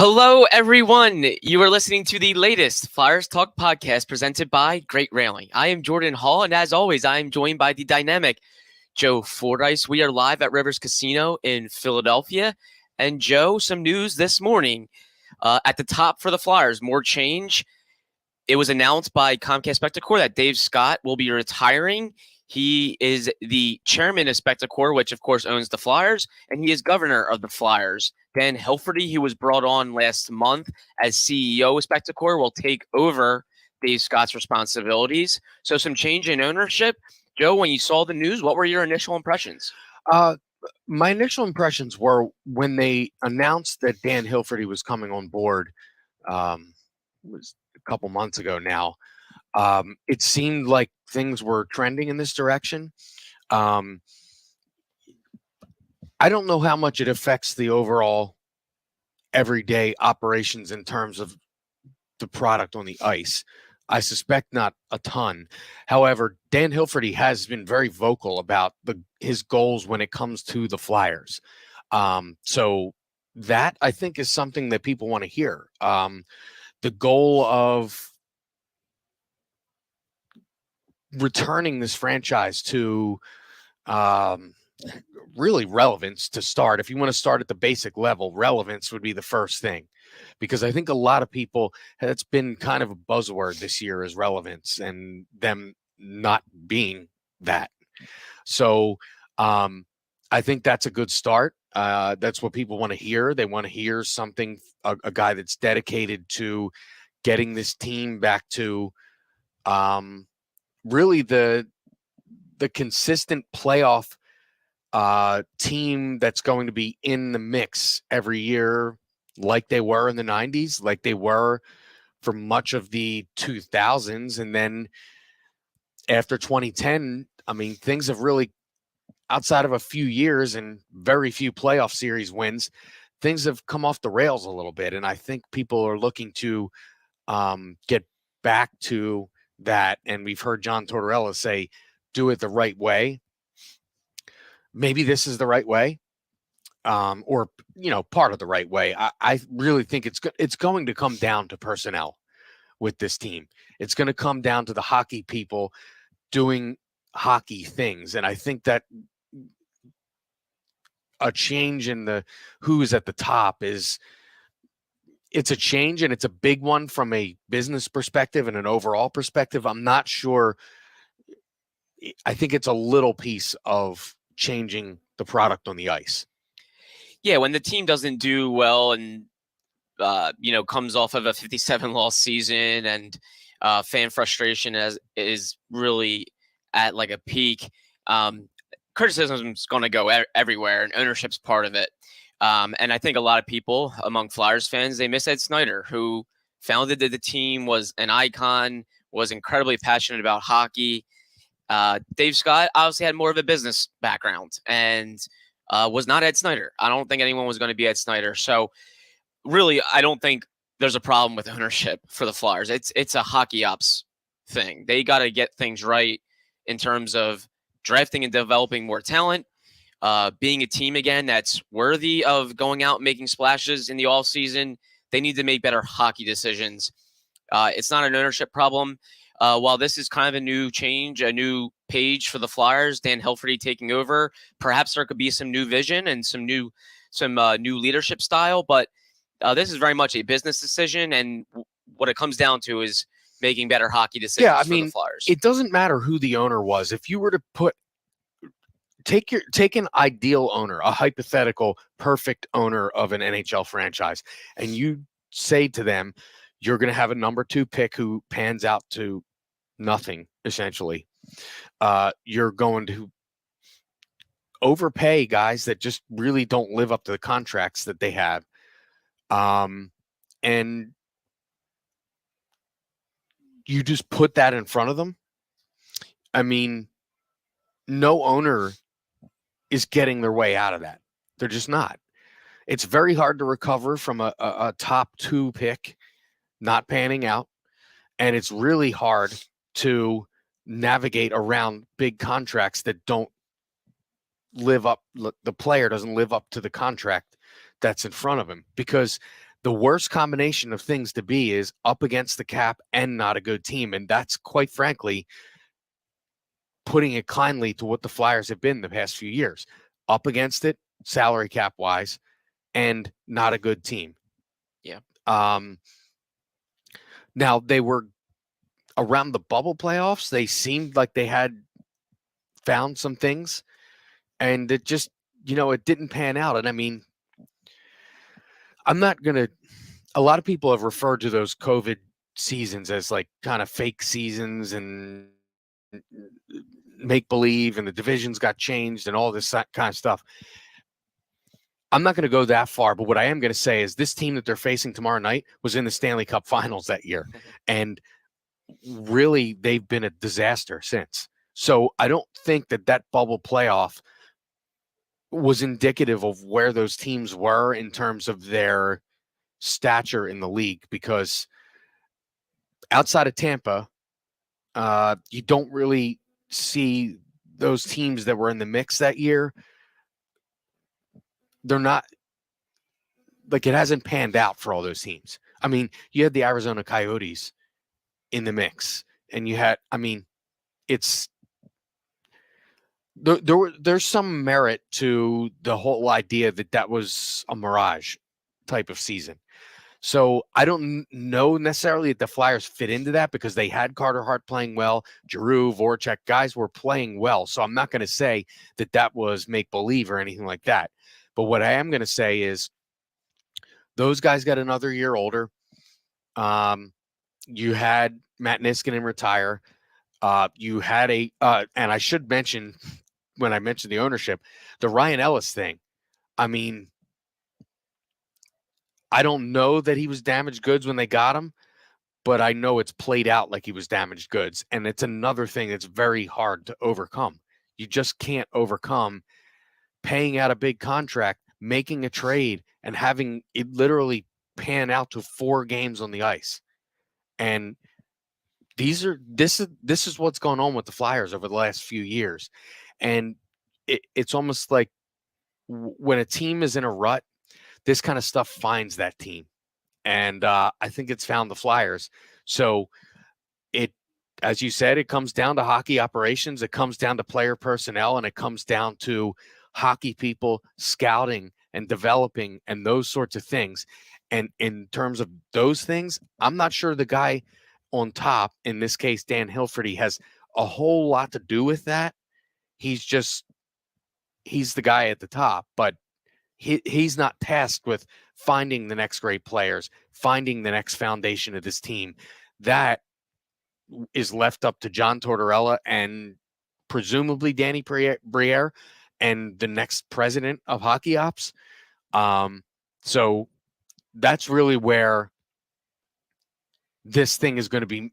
Hello, everyone. You are listening to the latest Flyers Talk podcast presented by Great Railing. I am Jordan Hall, and as always, I am joined by the dynamic Joe Fordyce. We are live at Rivers Casino in Philadelphia. And Joe, some news this morning. At the top for the Flyers, more change. It was announced by Comcast Spectacor that Dave Scott will be retiring. He is the chairman of Spectacor, which of course owns the Flyers, and he is governor of the Flyers. Dan Hilferty, who was brought on last month as CEO of Spectacor, will take over Dave Scott's responsibilities. So some change in ownership. Joe, when you saw the news, what were your initial impressions? My initial impressions were when they announced that Dan Hilferty was coming on board, was a couple months ago now. It seemed like things were trending in this direction. I don't know how much it affects the overall everyday operations in terms of the product on the ice. I suspect not a ton. However, Dan Hilferty has been very vocal about his goals when it comes to the Flyers. So that I think is something that people want to hear. The goal of returning this franchise to really relevance to start. If you want to start at the basic level, relevance would be the first thing, because I think a lot of people, it's been kind of a buzzword this year, is relevance, and them not being that. So I think that's a good start. That's what people want to hear. They want to hear something, a guy that's dedicated to getting this team back to really the consistent playoff team that's going to be in the mix every year, like they were in the 90s, like they were for much of the 2000s. And then after 2010, I mean, things have really, outside of a few years and very few playoff series wins, things have come off the rails a little bit. And I think people are looking to get back to that. And we've heard John Tortorella say, do it the right way. Maybe this is the right way, or part of the right way. I really think it's going to come down to personnel with this team. It's going to come down to the hockey people doing hockey things, and I think that a change in the who's at the top it's a change, and it's a big one from a business perspective and an overall perspective. I'm not sure. I think it's a little piece of changing the product on the ice. Yeah, when the team doesn't do well and comes off of a 57-loss season and fan frustration is really at like a peak, criticism is going to go everywhere, and ownership's part of it. And I think a lot of people among Flyers fans, they miss Ed Snyder, who founded the team, was an icon, was incredibly passionate about hockey. Dave Scott obviously had more of a business background and was not Ed Snyder. I don't think anyone was going to be Ed Snyder. So really, I don't think there's a problem with ownership for the Flyers. It's a hockey ops thing. They got to get things right in terms of drafting and developing more talent, being a team again that's worthy of going out and making splashes in the offseason. They need to make better hockey decisions. It's not an ownership problem. While this is kind of a new change, a new page for the Flyers, Dan Hilferty taking over, perhaps there could be some new vision and some new leadership style. But this is very much a business decision, and what it comes down to is making better hockey decisions for the Flyers. It doesn't matter who the owner was. If you were to take an ideal owner, a hypothetical perfect owner of an NHL franchise, and you say to them, you're going to have a number 2 pick who pans out to nothing, essentially. You're going to overpay guys that just really don't live up to the contracts that they have. And you just put that in front of them. I mean, no owner is getting their way out of that. They're just not. It's very hard to recover from a top 2 pick not panning out. And it's really hard to navigate around big contracts that don't live up. The player doesn't live up to the contract that's in front of him, because the worst combination of things to be is up against the cap and not a good team. And that's quite frankly, putting it kindly, to what the Flyers have been the past few years. Up against it, salary cap wise, and not a good team. Yeah. Now they were around the bubble playoffs. They seemed like they had found some things, and it just, it didn't pan out. And I mean, I'm not going to, a lot of people have referred to those COVID seasons as like kind of fake seasons and make believe, and the divisions got changed and all this kind of stuff. I'm not going to go that far, but what I am going to say is this team that they're facing tomorrow night was in the Stanley Cup Finals that year, and really they've been a disaster since. So I don't think that bubble playoff was indicative of where those teams were in terms of their stature in the league, because outside of Tampa, you don't really see those teams that were in the mix that year. They're not, like, it hasn't panned out for all those teams. I mean, you had the Arizona Coyotes in the mix, and you had, I mean, it's there's some merit to the whole idea that was a mirage type of season. So I don't know necessarily that the Flyers fit into that, because they had Carter Hart playing well, Giroux, Voracek, guys were playing well. So I'm not going to say that was make-believe or anything like that. But what I am going to say is those guys got another year older. You had Matt Niskanen retire. You had and I should mention, when I mentioned the ownership, the Ryan Ellis thing. I mean, I don't know that he was damaged goods when they got him, but I know it's played out like he was damaged goods. And it's another thing that's very hard to overcome. You just can't overcome paying out a big contract, making a trade, and having it literally pan out to 4 games on the ice. And this is what's going on with the Flyers over the last few years. And it's almost like when a team is in a rut, this kind of stuff finds that team. And I think it's found the Flyers. So as you said, it comes down to hockey operations. It comes down to player personnel, and it comes down to hockey people scouting and developing and those sorts of things. And in terms of those things, I'm not sure the guy on top, in this case, Dan Hilferty, has a whole lot to do with that. He's the guy at the top, but he's not tasked with finding the next great players, finding the next foundation of this team. That is left up to John Tortorella and presumably Danny Briere and the next president of hockey ops. So that's really where this thing is going to be,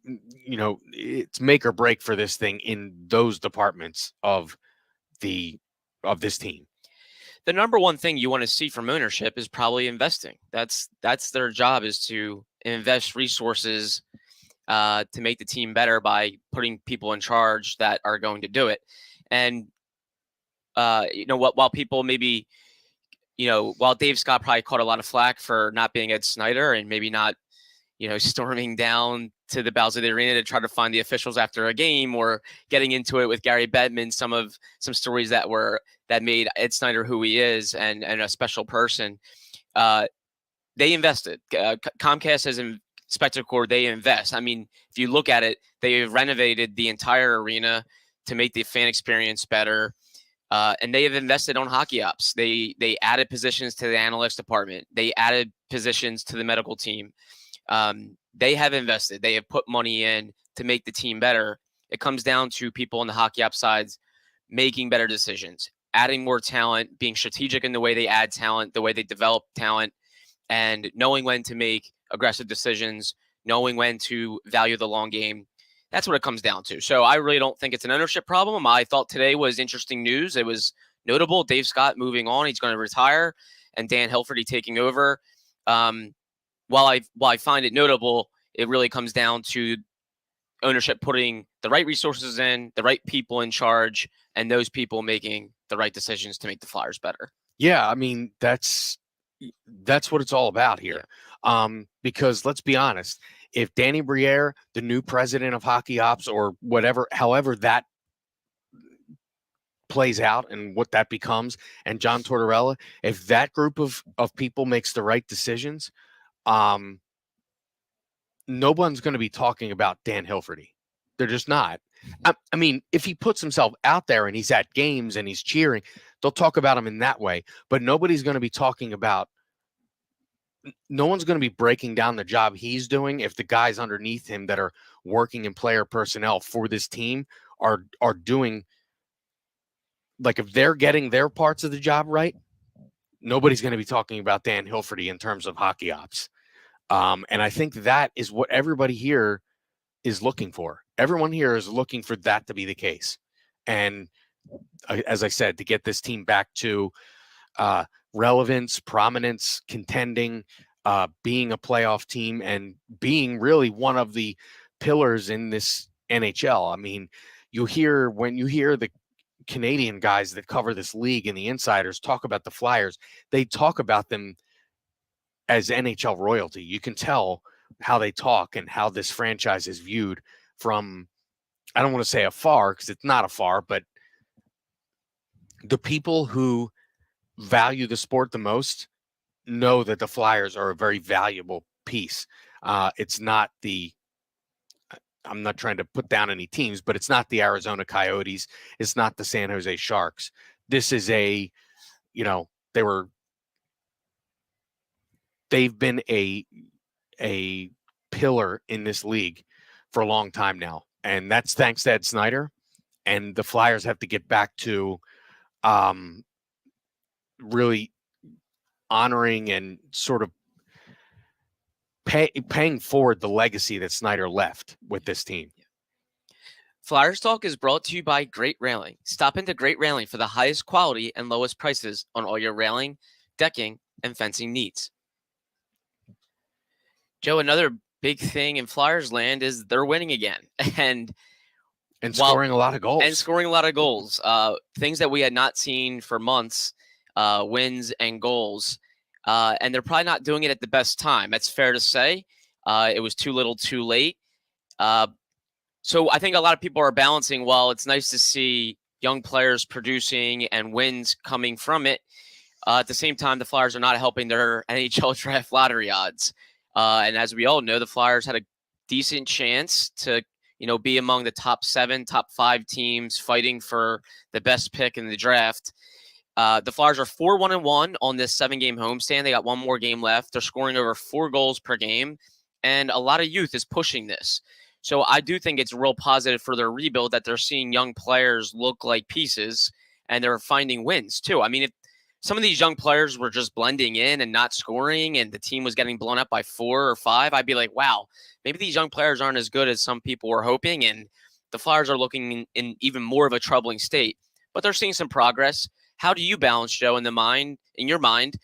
it's make or break for this thing in those departments of this team. The number one thing you want to see from ownership is probably investing. That's their job, is to invest resources to make the team better by putting people in charge that are going to do it. And while people maybe, while Dave Scott probably caught a lot of flack for not being Ed Snyder and maybe not, storming down to the bowels of the arena to try to find the officials after a game, or getting into it with Gary Bettman, some stories that made Ed Snyder who he is and a special person. They invested. Comcast has Spectacor, they invest. I mean, if you look at it, they renovated the entire arena to make the fan experience better. And they have invested on hockey ops. They added positions to the analytics department. They added positions to the medical team. They have invested. They have put money in to make the team better. It comes down to people on the hockey ops sides making better decisions, adding more talent, being strategic in the way they add talent, the way they develop talent, and knowing when to make aggressive decisions, knowing when to value the long game. That's what it comes down to. So I really don't think it's an ownership problem. I thought today was interesting news. It was notable. Dave Scott moving on. He's going to retire, and Dan Hilferty taking over. While I find it notable, it really comes down to ownership putting the right resources in, the right people in charge, and those people making the right decisions to make the Flyers better. Yeah, I mean, that's what it's all about here. Because let's be honest, if Danny Briere, the new president of hockey ops, or whatever, however that plays out and what that becomes, and John Tortorella, if that group of people makes the right decisions, um, no one's going to be talking about Dan Hilferty. They're just not. I mean, if he puts himself out there and he's at games and he's cheering, they'll talk about him in that way. But nobody's going to be talking about. No one's going to be breaking down the job he's doing if the guys underneath him that are working in player personnel for this team are doing, like, if they're getting their parts of the job right, nobody's going to be talking about Dan Hilferty in terms of hockey ops. And I think that is what everybody here is looking for. Everyone here is looking for that to be the case. And as I said, to get this team back to relevance, prominence, contending, being a playoff team, and being really one of the pillars in this NHL. I mean, when you hear the Canadian guys that cover this league and the insiders talk about the Flyers, they talk about them as NHL royalty. You can tell how they talk and how this franchise is viewed from, I don't want to say afar because it's not afar, but the people who value the sport the most know that the Flyers are a very valuable piece. It's not I'm not trying to put down any teams, but it's not the Arizona Coyotes. It's not the San Jose Sharks. This is they've been a pillar in this league for a long time now. And that's thanks to Ed Snyder. And the Flyers have to get back to really honoring and sort of paying forward the legacy that Snyder left with this team. Flyers Talk is brought to you by Great Railing. Stop into Great Railing for the highest quality and lowest prices on all your railing, decking, and fencing needs. Joe, another big thing in Flyers land is they're winning again. And scoring a lot of goals. Things that we had not seen for months, wins and goals. And they're probably not doing it at the best time. That's fair to say. It was too little, too late. So I think a lot of people are balancing, while it's nice to see young players producing and wins coming from it, at the same time, the Flyers are not helping their NHL draft lottery odds. And as we all know, the Flyers had a decent chance to be among the top 7, top 5 teams fighting for the best pick in the draft. The Flyers are 4-1-1 on this 7-game homestand. They got one more game left. They're scoring over 4 goals per game, and a lot of youth is pushing this. So I do think it's real positive for their rebuild that they're seeing young players look like pieces, and they're finding wins too. I mean, if some of these young players were just blending in and not scoring, and the team was getting blown up by 4 or 5, I'd be like, wow, maybe these young players aren't as good as some people were hoping, and the Flyers are looking in even more of a troubling state. But they're seeing some progress. How do you balance, Joe, in your mind,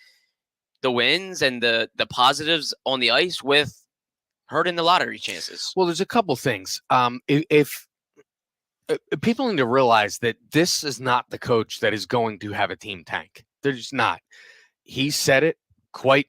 the wins and the positives on the ice with hurting the lottery chances? Well, there's a couple things. If people need to realize that this is not the coach that is going to have a team tank. They're just not. He said it quite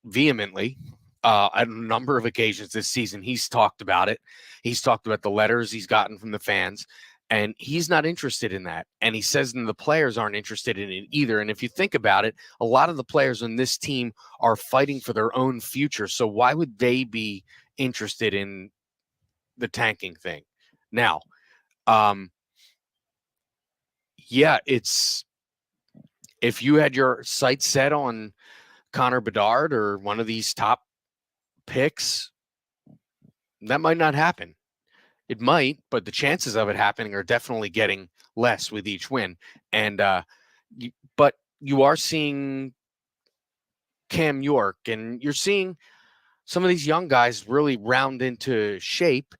vehemently on a number of occasions this season. He's talked about it. He's talked about the letters he's gotten from the fans, and he's not interested in that. And he says that the players aren't interested in it either. And if you think about it, a lot of the players on this team are fighting for their own future. So why would they be interested in the tanking thing? Now, it's, if you had your sights set on Connor Bedard or one of these top picks, that might not happen. It might, but the chances of it happening are definitely getting less with each win. And but you are seeing Cam York, and you're seeing some of these young guys really round into shape.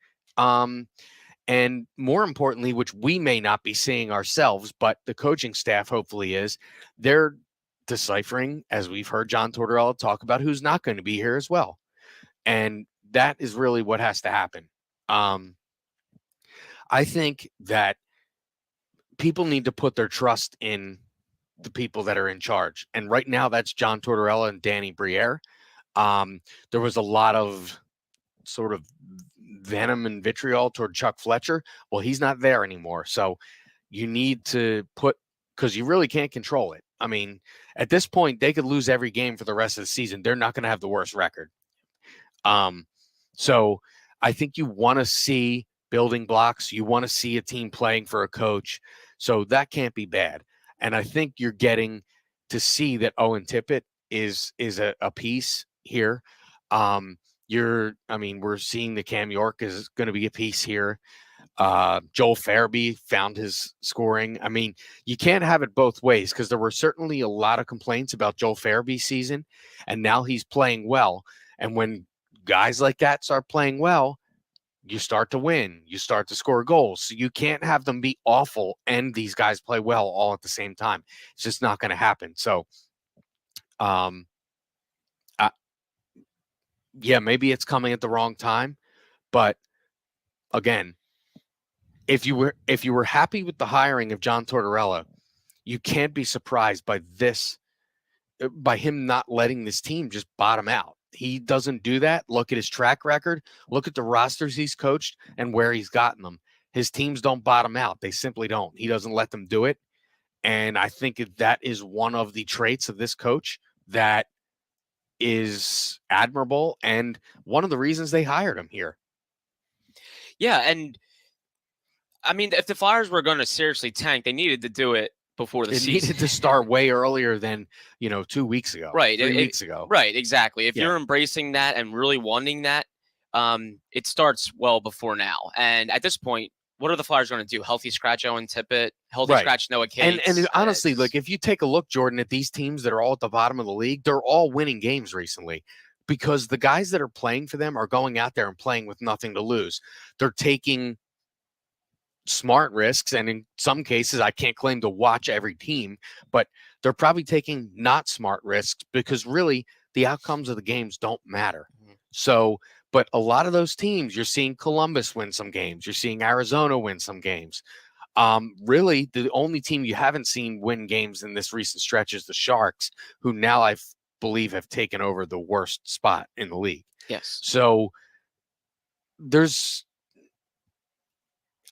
And more importantly, which we may not be seeing ourselves, but the coaching staff hopefully is, they're deciphering, as we've heard John Tortorella talk about, who's not going to be here as well. And that is really what has to happen. I think that people need to put their trust in the people that are in charge. And right now, that's John Tortorella and Danny Briere. There was a lot of sort of venom and vitriol toward Chuck Fletcher. Well, he's not there anymore. So you need to put, because you really can't control it. I mean, at this point, they could lose every game for the rest of the season. They're not going to have the worst record. So I think you want to see building blocks. You want to see a team playing for a coach. So that can't be bad. And I think you're getting to see that Owen Tippett is a piece here. We're seeing that Cam York is going to be a piece here. Joel Farabee found his scoring. I mean, you can't have it both ways, because there were certainly a lot of complaints about Joel Farabee's season, and now he's playing well. And when guys like that start playing well, you start to win. You start to score goals. So you can't have them be awful and these guys play well all at the same time. It's just not going to happen. So, yeah, maybe it's coming at the wrong time, but again, if you were happy with the hiring of John Tortorella, you can't be surprised by him not letting this team just bottom out. He doesn't do that. Look at his track record. Look at the rosters he's coached and where he's gotten them. His teams don't bottom out. They simply don't. He doesn't let them do it. And I think that is one of the traits of this coach that is admirable, and one of the reasons they hired him here. Yeah, and I mean, if the Flyers were going to seriously tank, they needed to do it before the season. It needed to start way earlier than 2 weeks ago, right? 3 weeks ago, right? Exactly. If you're embracing that and really wanting that, it starts well before now. And at this point, what are the Flyers going to do? Healthy scratch Owen Tippett, healthy scratch Noah Cates. And honestly, look, if you take a look, Jordan, at these teams that are all at the bottom of the league, they're all winning games recently, because the guys that are playing for them are going out there and playing with nothing to lose. They're taking smart risks, and in some cases, I can't claim to watch every team, but they're probably taking not smart risks, because really the outcomes of the games don't matter. So, but a lot of those teams, you're seeing Columbus win some games, you're seeing Arizona win some games. Really, the only team you haven't seen win games in this recent stretch is the Sharks, who now I believe have taken over the worst spot in the league. Yes. So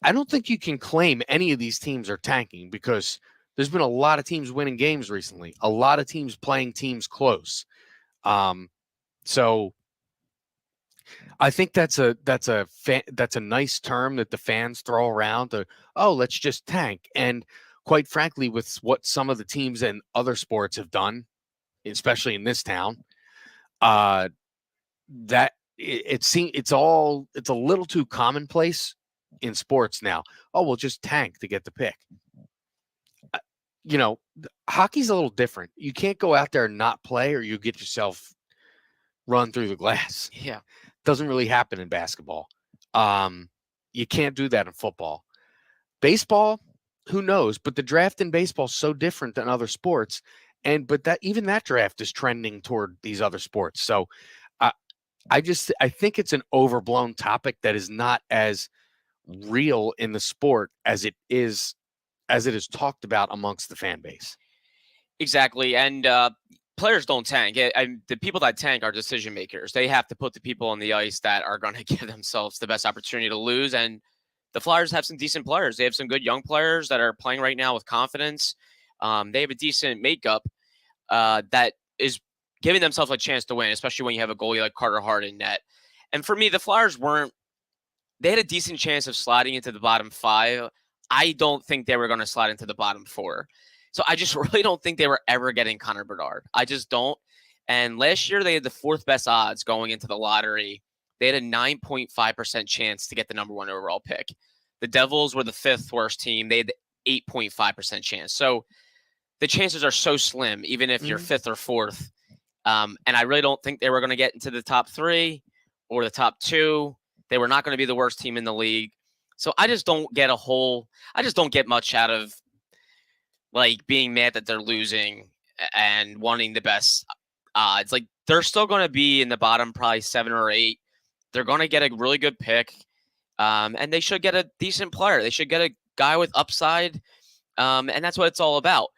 I don't think you can claim any of these teams are tanking, because there's been a lot of teams winning games recently, a lot of teams playing teams close. So I think that's a nice term that the fans throw around. Let's just tank. And quite frankly, with what some of the teams in other sports have done, especially in this town, that it's a little too commonplace in sports now. We'll just tank to get the pick. Hockey's a little different. You can't go out there and not play, or you get yourself run through the glass. Yeah. Doesn't really happen in basketball. You can't do that in football. Baseball, who knows? But the draft in baseball is so different than other sports. But that draft is trending toward these other sports. So I think it's an overblown topic that is not as real in the sport as it is talked about amongst the fan base. Exactly. And players don't tank. The people that tank are decision makers. They have to put the people on the ice that are going to give themselves the best opportunity to lose. And the Flyers have some decent players. They have some good young players that are playing right now with confidence. They have a decent makeup that is giving themselves a chance to win, especially when you have a goalie like Carter Hart in net. And for me, the Flyers they had a decent chance of sliding into the bottom 5. I don't think they were going to slide into the bottom 4. So I just really don't think they were ever getting Connor Bedard. I just don't. And last year, they had the 4th best odds going into the lottery. They had a 9.5% chance to get the number 1 overall pick. The Devils were the 5th worst team. They had the 8.5% chance. So the chances are so slim, even if you're 5th or 4th. And I really don't think they were going to get into the top 3 or the top 2. They were not going to be the worst team in the league. So I just don't get much out of like being mad that they're losing and wanting the best odds. Like, they're still going to be in the bottom probably 7 or 8. They're going to get a really good pick. And they should get a decent player. They should get a guy with upside. And that's what it's all about.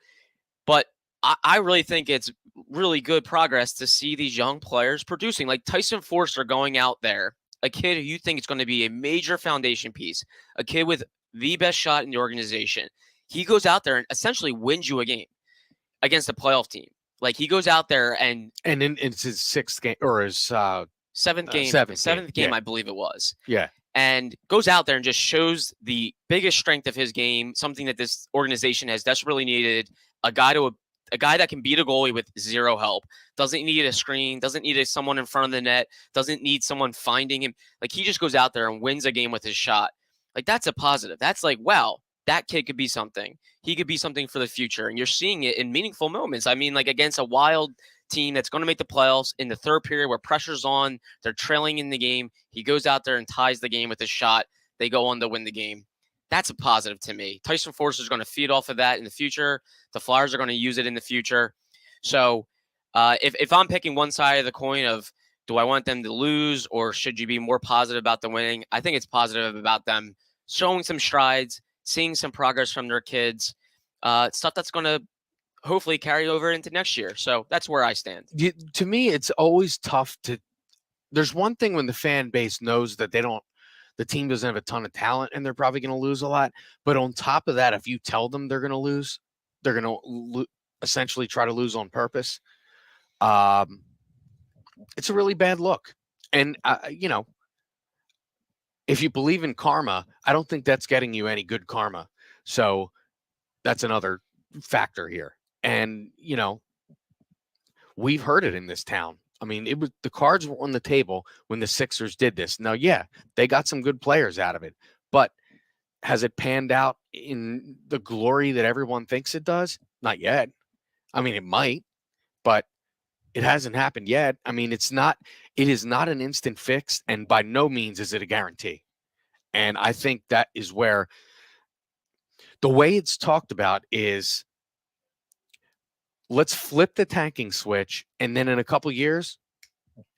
But I really think it's really good progress to see these young players producing. Like Tyson Forster going out there, a kid who you think is going to be a major foundation piece, a kid with the best shot in the organization. He goes out there and essentially wins you a game against a playoff team. Like he goes out there and it's his sixth game or his seventh game, Yeah. I believe it was. Yeah. And goes out there and just shows the biggest strength of his game, something that this organization has desperately needed. A guy that can beat a goalie with zero help, doesn't need a screen, doesn't need someone in front of the net, doesn't need someone finding him. Like he just goes out there and wins a game with his shot. Like that's a positive. That's like, wow, that kid could be something. He could be something for the future. And you're seeing it in meaningful moments. I mean, like against a Wild team that's going to make the playoffs in the third period where pressure's on, they're trailing in the game. He goes out there and ties the game with his shot. They go on to win the game. That's a positive to me. Tyson Forster is going to feed off of that in the future. The Flyers are going to use it in the future. So if I'm picking one side of the coin of do I want them to lose or should you be more positive about the winning, I think it's positive about them showing some strides, seeing some progress from their kids, stuff that's going to hopefully carry over into next year. So that's where I stand. To me, it's always tough to. There's one thing when the fan base knows that the team doesn't have a ton of talent and they're probably going to lose a lot. But on top of that, if you tell them they're going to lose, they're going to essentially try to lose on purpose. It's a really bad look. And, if you believe in karma, I don't think that's getting you any good karma. So that's another factor here. And, we've heard it in this town. I mean, it was the cards were on the table when the Sixers did this. Now, yeah, they got some good players out of it, but has it panned out in the glory that everyone thinks it does? Not yet. I mean, it might, but it hasn't happened yet. I mean, it is not an instant fix, and by no means is it a guarantee. And I think that is where the way it's talked about is let's flip the tanking switch, and then in a couple years,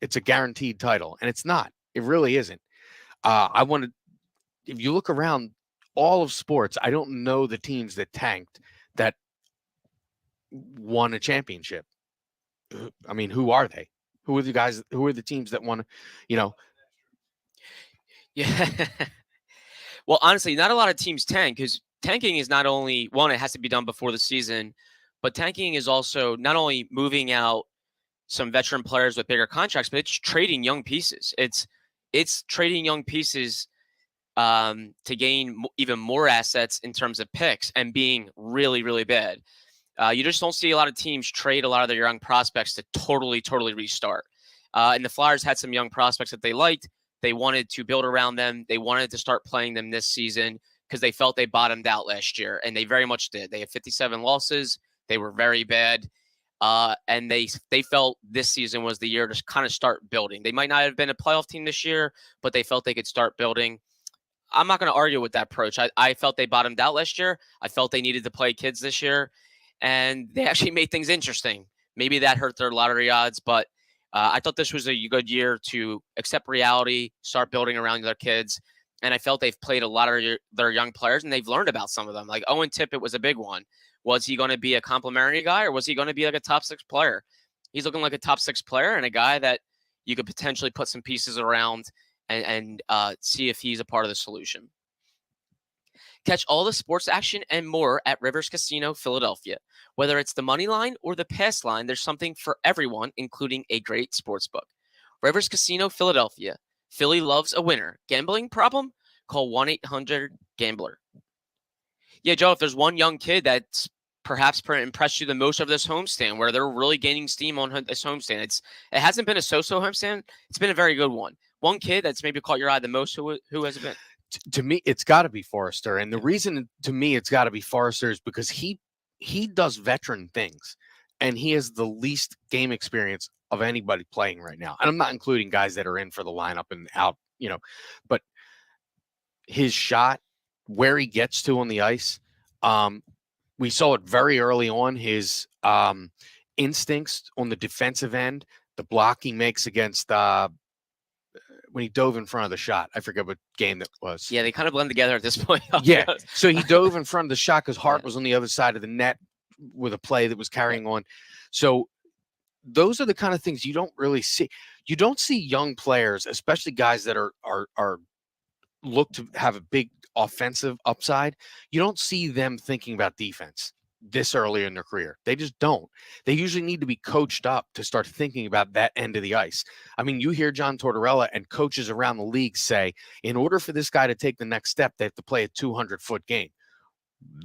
it's a guaranteed title. And it's not. It really isn't. If you look around all of sports, I don't know the teams that tanked that won a championship. I mean, who are they? Who are the guys? Who are the teams that won? Yeah. Well, honestly, not a lot of teams tank because tanking is not only one, it has to be done before the season, but tanking is also not only moving out some veteran players with bigger contracts, but it's trading young pieces. It's trading young pieces to gain even more assets in terms of picks and being really, really bad. You just don't see a lot of teams trade a lot of their young prospects to totally restart. And the Flyers had some young prospects that they liked. They wanted to build around them. They wanted to start playing them this season because they felt they bottomed out last year, and they very much did. They had 57 losses. They were very bad. And they felt this season was the year to kind of start building. They might not have been a playoff team this year, but they felt they could start building. I'm not going to argue with that approach. I felt they bottomed out last year. I felt they needed to play kids this year, and they actually made things interesting. Maybe that hurt their lottery odds, but I thought this was a good year to accept reality, start building around their kids. And I felt they've played a lot of their young players, and they've learned about some of them. Like Owen Tippett was a big one. Was he going to be a complimentary guy, or was he going to be like a top 6 player? He's looking like a top 6 player and a guy that you could potentially put some pieces around and see if he's a part of the solution. Catch all the sports action and more at Rivers Casino Philadelphia. Whether it's the money line or the pass line, there's something for everyone, including a great sports book. Rivers Casino Philadelphia. Philly loves a winner. Gambling problem? Call 1-800-GAMBLER. Yeah, Joe, if there's one young kid that's perhaps impressed you the most of this homestand, where they're really gaining steam on this homestand, it hasn't been a so-so homestand. It's been a very good one. One kid that's maybe caught your eye the most, who has it been? To me, it's got to be Forrester. And the reason to me it's got to be Forrester is because he does veteran things, and he has the least game experience of anybody playing right now. And I'm not including guys that are in for the lineup and out, but his shot, where he gets to on the ice, we saw it very early on, his instincts on the defensive end, the block he makes against when he dove in front of the shot. I forget what game that was. Yeah, they kind of blend together at this point. Yeah. So he dove in front of the shot because Hart was on the other side of the net, with a play that was carrying on. So those are the kind of things you don't really see. You don't see young players, especially guys that are look to have a big offensive upside. You don't see them thinking about defense this early in their career. They just don't. They usually need to be coached up to start thinking about that end of the ice. I mean, you hear John Tortorella and coaches around the league say, in order for this guy to take the next step, they have to play a 200-foot game.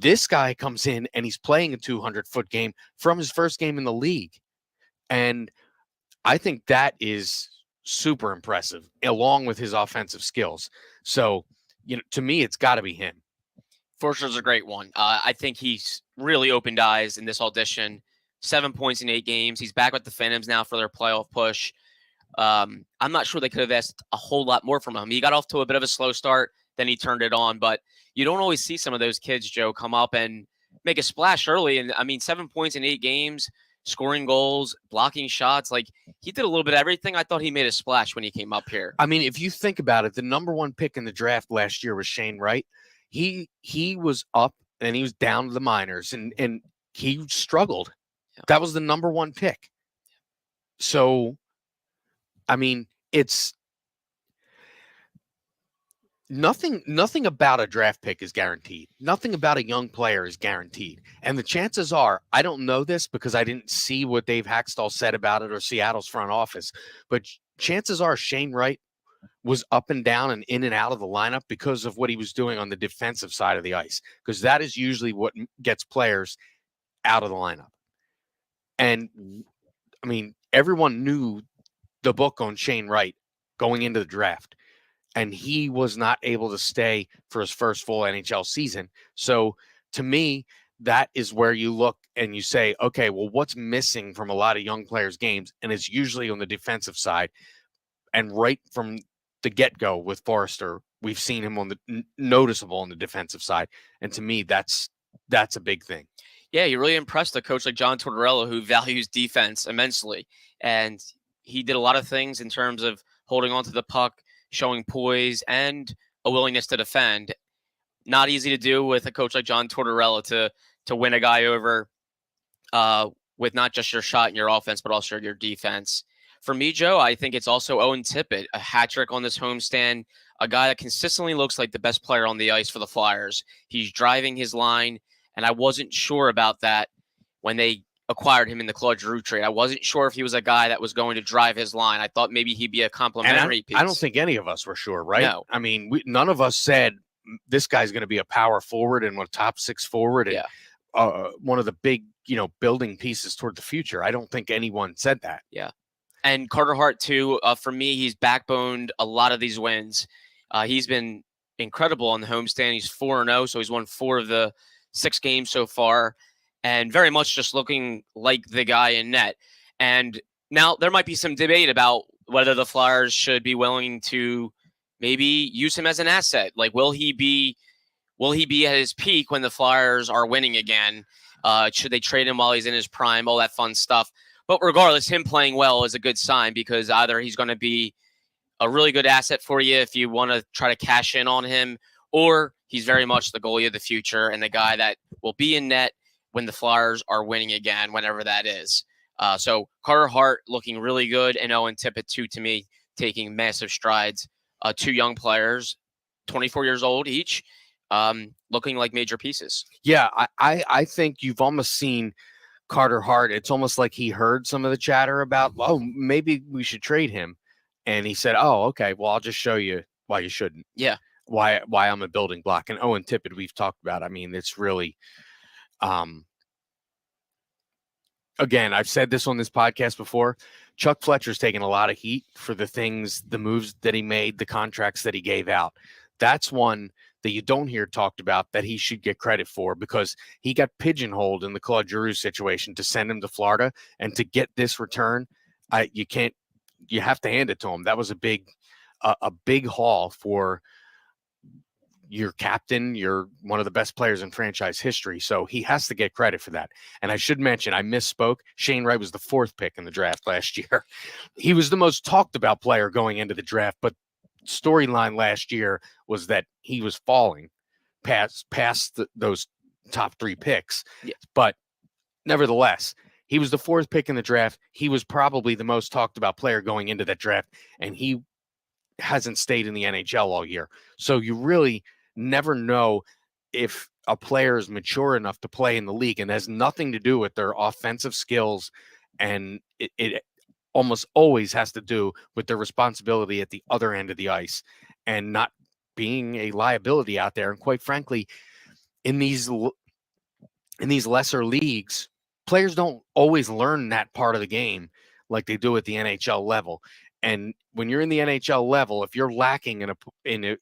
This guy comes in and he's playing a 200-foot game from his first game in the league. And I think that is super impressive, along with his offensive skills. So, to me, it's got to be him. Forscher's a great one. I think he's really opened eyes in this audition. 7 points in 8 games. He's back with the Phantoms now for their playoff push. I'm not sure they could have asked a whole lot more from him. He got off to a bit of a slow start, then he turned it on. But you don't always see some of those kids, Joe, come up and make a splash early. And, 7 points in 8 games, scoring goals, blocking shots. Like, he did a little bit of everything. I thought he made a splash when he came up here. I mean, if you think about it, the number 1 pick in the draft last year was Shane Wright. He was up and he was down to the minors and he struggled. Yeah. That was the number 1 pick. So, I mean, it's nothing about a draft pick is guaranteed. Nothing about a young player is guaranteed. And the chances are, I don't know this because I didn't see what Dave Haxtell said about it or Seattle's front office, but chances are Shane Wright was up and down and in and out of the lineup because of what he was doing on the defensive side of the ice, because that is usually what gets players out of the lineup. And I mean, everyone knew the book on Shane Wright going into the draft, and he was not able to stay for his first full NHL season. So to me, that is where you look and you say, okay, well, what's missing from a lot of young players' games? And it's usually on the defensive side. And right from the get-go with Forrester, we've seen him on the noticeable on the defensive side. And to me, that's a big thing. Yeah, he really impressed a coach like John Tortorella, who values defense immensely. And he did a lot of things in terms of holding on to the puck, showing poise, and a willingness to defend. Not easy to do with a coach like John Tortorella to win a guy over with not just your shot and your offense, but also your defense. For me, Joe, I think it's also Owen Tippett, a hat trick on this homestand, a guy that consistently looks like the best player on the ice for the Flyers. He's driving his line, and I wasn't sure about that when they acquired him in the Claude Giroux trade. I wasn't sure if he was a guy that was going to drive his line. I thought maybe he'd be a complimentary piece. I don't think any of us were sure, right? No. I mean, none of us said this guy's going to be a power forward and a top 6 forward and one of the big, building pieces toward the future. I don't think anyone said that. Yeah. And Carter Hart, too, for me, he's backboned a lot of these wins. He's been incredible on the homestand. He's 4-0, so he's won 4 of the 6 games so far, and very much just looking like the guy in net. And now there might be some debate about whether the Flyers should be willing to maybe use him as an asset. Like, will he be at his peak when the Flyers are winning again? Should they trade him while he's in his prime? All that fun stuff. But regardless, him playing well is a good sign, because either he's going to be a really good asset for you if you want to try to cash in on him, or he's very much the goalie of the future and the guy that will be in net when the Flyers are winning again, whenever that is. So Carter Hart looking really good, and Owen Tippett, too, to me, taking massive strides. 2 young players, 24 years old each, looking like major pieces. Yeah, I think you've almost seen Carter Hart. It's almost like he heard some of the chatter about, maybe we should trade him. And he said, okay, well, I'll just show you why you shouldn't. Yeah. Why I'm a building block. And Owen Tippett, we've talked about. I mean, it's really, again, I've said this on this podcast before. Chuck Fletcher's taken a lot of heat for the moves that he made, the contracts that he gave out. That's one that you don't hear talked about that he should get credit for, because he got pigeonholed in the Claude Giroux situation to send him to Florida, and to get this return, you have to hand it to him. That was a big haul for your captain. You're one of the best players in franchise history, so he has to get credit for that. And I should mention, I misspoke. Shane Wright was the 4th pick in the draft last year. He was the most talked about player going into the draft, but storyline last year was that he was falling past those top 3 picks. Yeah. But nevertheless, he was the 4th pick in the draft. He was probably the most talked about player going into that draft, and he hasn't stayed in the NHL all year. So you really never know if a player is mature enough to play in the league, and has nothing to do with their offensive skills. And it almost always has to do with their responsibility at the other end of the ice and not being a liability out there. And quite frankly, in these lesser leagues, players don't always learn that part of the game like they do at the NHL level. And when you're in the NHL level, if you're lacking in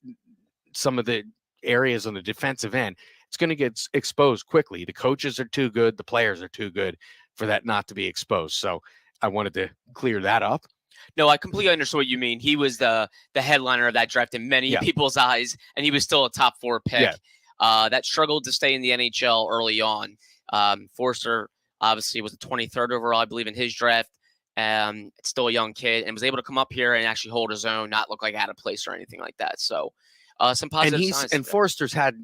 some of the areas on the defensive end, it's going to get exposed quickly. The coaches are too good, the players are too good for that not to be exposed. So I wanted to clear that up. No, I completely understand what you mean. He was the headliner of that draft in many people's eyes, and he was still a top 4 pick. That struggled to stay in the NHL early on. Forster obviously was the 23rd overall, I believe, in his draft. It's still a young kid, and was able to come up here and actually hold his own, not look like out of place or anything like that. So some positive signs. And Forster's had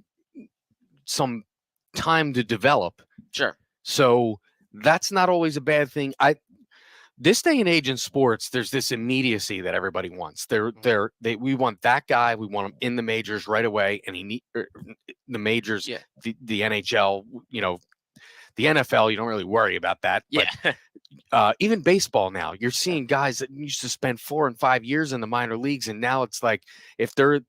some time to develop. Sure. So that's not always a bad thing. This day and age in sports, there's this immediacy that everybody wants. We want that guy. We want him in the majors right away, and the majors, the NHL, the NFL. You don't really worry about that. But, even baseball now, you're seeing guys that used to spend 4 and 5 years in the minor leagues, and now it's like if they're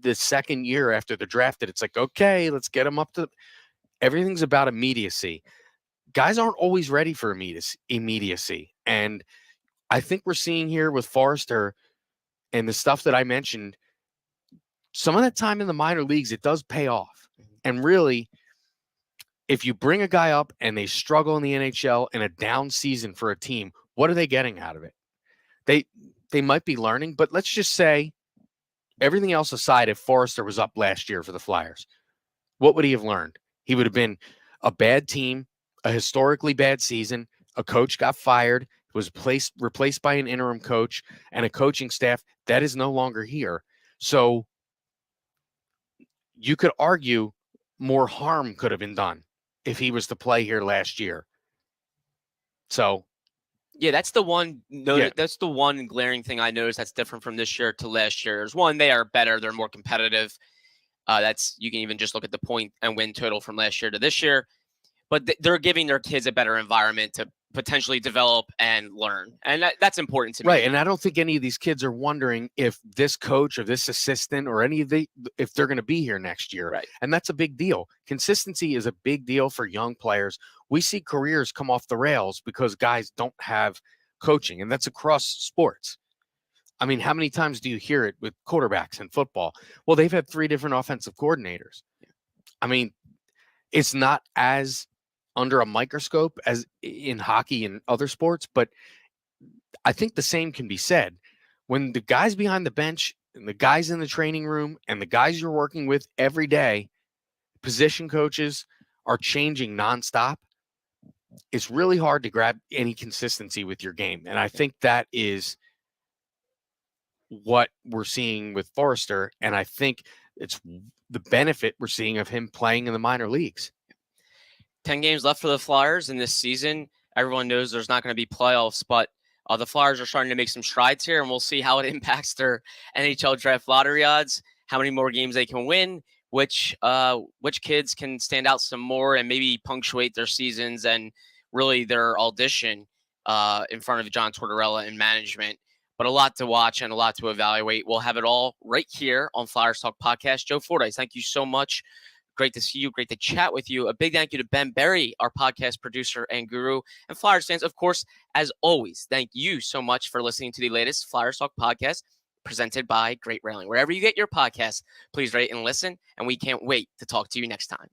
the second year after they're drafted, it's like, okay, let's get them up to. Everything's about immediacy. Guys aren't always ready for immediacy. And I think we're seeing here with Forster and the stuff that I mentioned, some of that time in the minor leagues, it does pay off. And really, if you bring a guy up and they struggle in the NHL in a down season for a team, what are they getting out of it? They might be learning, but let's just say, everything else aside, if Forster was up last year for the Flyers, what would he have learned? He would have been a bad team, a historically bad season, a coach got fired, was replaced by an interim coach, and a coaching staff that is no longer here. So you could argue more harm could have been done if he was to play here last year. So that's the one. That's the one glaring thing I noticed that's different from this year to last year. Is one, they are better, they're more competitive. You can even just look at the point and win total from last year to this year. But they're giving their kids a better environment to potentially develop and learn. And that's important to me. Right. And I don't think any of these kids are wondering if this coach or this assistant or if they're going to be here next year. Right. And that's a big deal. Consistency is a big deal for young players. We see careers come off the rails because guys don't have coaching, and that's across sports. I mean, how many times do you hear it with quarterbacks in football? Well, they've had 3 different offensive coordinators. I mean, it's not as under a microscope as in hockey and other sports, but I think the same can be said. When the guys behind the bench and the guys in the training room and the guys you're working with every day, position coaches are changing nonstop, it's really hard to grab any consistency with your game. And I think that is what we're seeing with Forster, and I think it's the benefit we're seeing of him playing in the minor leagues. 10 games left for the Flyers in this season. Everyone knows there's not going to be playoffs, but the Flyers are starting to make some strides here, and we'll see how it impacts their NHL draft lottery odds, how many more games they can win, which kids can stand out some more and maybe punctuate their seasons and really their audition in front of John Tortorella and management. But a lot to watch and a lot to evaluate. We'll have it all right here on Flyers Talk Podcast. Joe Fordyce, thank you so much. Great to see you. Great to chat with you. A big thank you to Ben Berry, our podcast producer and guru, and Flyers fans. Of course, as always, thank you so much for listening to the latest Flyers Talk podcast presented by Great Railing. Wherever you get your podcasts, please rate and listen, and we can't wait to talk to you next time.